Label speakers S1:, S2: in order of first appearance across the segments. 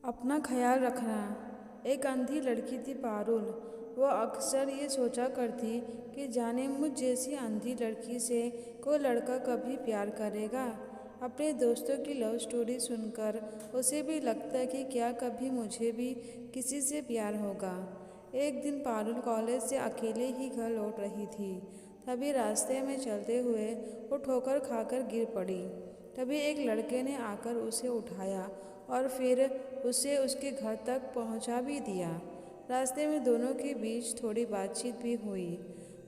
S1: अपना ख्याल रखना। एक अंधी लड़की थी पारुल। वो अक्सर ये सोचा करती कि जाने मुझ जैसी अंधी लड़की से कोई लड़का कभी प्यार करेगा। अपने दोस्तों की लव स्टोरी सुनकर उसे भी लगता कि क्या कभी मुझे भी किसी से प्यार होगा। एक दिन पारुल कॉलेज से अकेले ही घर लौट रही थी। तभी रास्ते में चलते हुए वो ठोकर खाकर गिर पड़ी। तभी एक लड़के ने आकर उसे उठाया और फिर उसे उसके घर तक पहुंचा भी दिया। रास्ते में दोनों के बीच थोड़ी बातचीत भी हुई।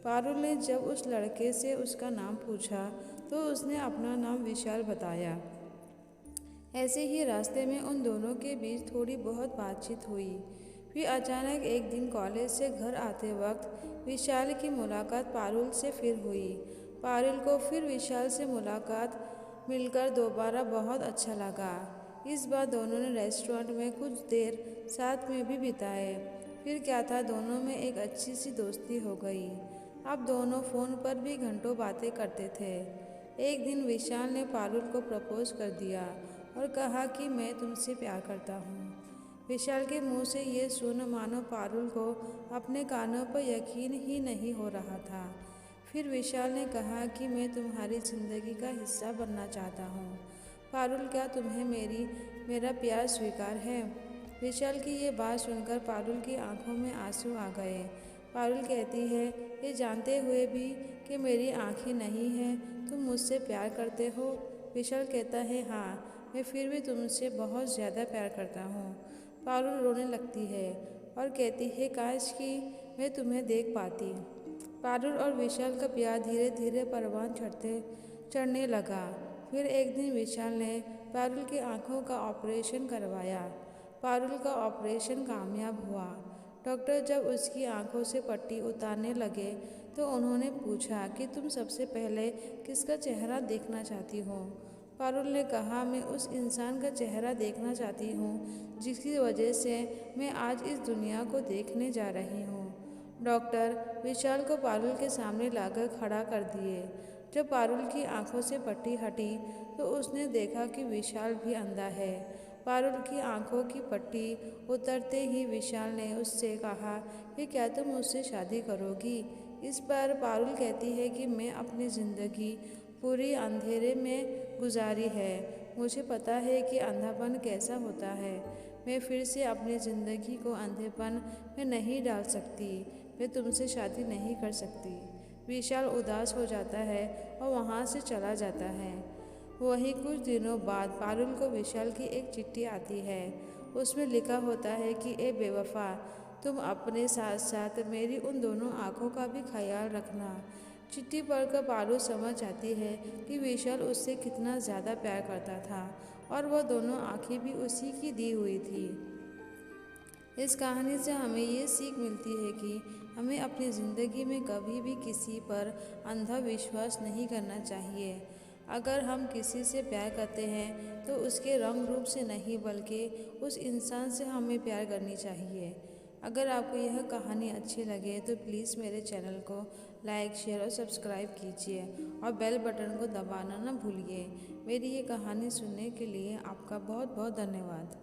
S1: पारुल ने जब उस लड़के से उसका नाम पूछा तो उसने अपना नाम विशाल बताया। ऐसे ही रास्ते में उन दोनों के बीच थोड़ी बहुत बातचीत हुई। फिर अचानक एक दिन कॉलेज से घर आते वक्त विशाल की मुलाकात पारुल से फिर हुई। पारुल को फिर विशाल से मुलाकात मिलकर दोबारा बहुत अच्छा लगा। इस बार दोनों ने रेस्टोरेंट में कुछ देर साथ में भी बिताए। फिर क्या था, दोनों में एक अच्छी सी दोस्ती हो गई। अब दोनों फ़ोन पर भी घंटों बातें करते थे। एक दिन विशाल ने पारुल को प्रपोज कर दिया और कहा कि मैं तुमसे प्यार करता हूँ। विशाल के मुंह से ये सुन मानो पारुल को अपने कानों पर यकीन ही नहीं हो रहा था। फिर विशाल ने कहा कि मैं तुम्हारी ज़िंदगी का हिस्सा बनना चाहता हूँ। पारुल, क्या तुम्हें मेरा प्यार स्वीकार है? विशाल की ये बात सुनकर पारुल की आंखों में आंसू आ गए। पारुल कहती है, ये जानते हुए भी कि मेरी आंखें नहीं हैं, तुम मुझसे प्यार करते हो? विशाल कहता है, हाँ, मैं फिर भी तुमसे बहुत ज़्यादा प्यार करता हूँ। पारुल रोने लगती है और कहती है, काश कि मैं तुम्हें देख पाती। पारुल और विशाल का प्यार धीरे धीरे परवान चढ़ने लगा। फिर एक दिन विशाल ने पारुल की आंखों का ऑपरेशन करवाया। पारुल का ऑपरेशन कामयाब हुआ। डॉक्टर जब उसकी आंखों से पट्टी उतारने लगे तो उन्होंने पूछा कि तुम सबसे पहले किसका चेहरा देखना चाहती हो? पारुल ने कहा, मैं उस इंसान का चेहरा देखना चाहती हूँ जिसकी वजह से मैं आज इस दुनिया को देखने जा रही हूँ। डॉक्टर विशाल को पारुल के सामने लाकर खड़ा कर दिए। जब पारुल की आंखों से पट्टी हटी तो उसने देखा कि विशाल भी अंधा है। पारुल की आंखों की पट्टी उतरते ही विशाल ने उससे कहा कि क्या तुम मुझसे शादी करोगी? इस पर पारुल कहती है कि मैं अपनी ज़िंदगी पूरी अंधेरे में गुजारी है। मुझे पता है कि अंधापन कैसा होता है। मैं फिर से अपनी ज़िंदगी को अंधेपन में नहीं डाल सकती। मैं तुमसे शादी नहीं कर सकती। विशाल उदास हो जाता है और वहाँ से चला जाता है। वहीं कुछ दिनों बाद पारुल को विशाल की एक चिट्ठी आती है। उसमें लिखा होता है कि ए बेवफा, तुम अपने साथ साथ मेरी उन दोनों आँखों का भी ख्याल रखना। चिट्ठी पढ़कर पारुल समझ जाती है कि विशाल उससे कितना ज़्यादा प्यार करता था और वह दोनों आँखें भी उसी की दी हुई थी। इस कहानी से हमें ये सीख मिलती है कि हमें अपनी ज़िंदगी में कभी भी किसी पर अंधा विश्वास नहीं करना चाहिए। अगर हम किसी से प्यार करते हैं तो उसके रंग रूप से नहीं बल्कि उस इंसान से हमें प्यार करनी चाहिए। अगर आपको यह कहानी अच्छी लगे तो प्लीज़ मेरे चैनल को लाइक, शेयर और सब्सक्राइब कीजिए और बेल बटन को दबाना न भूलिए। मेरी ये कहानी सुनने के लिए आपका बहुत बहुत धन्यवाद।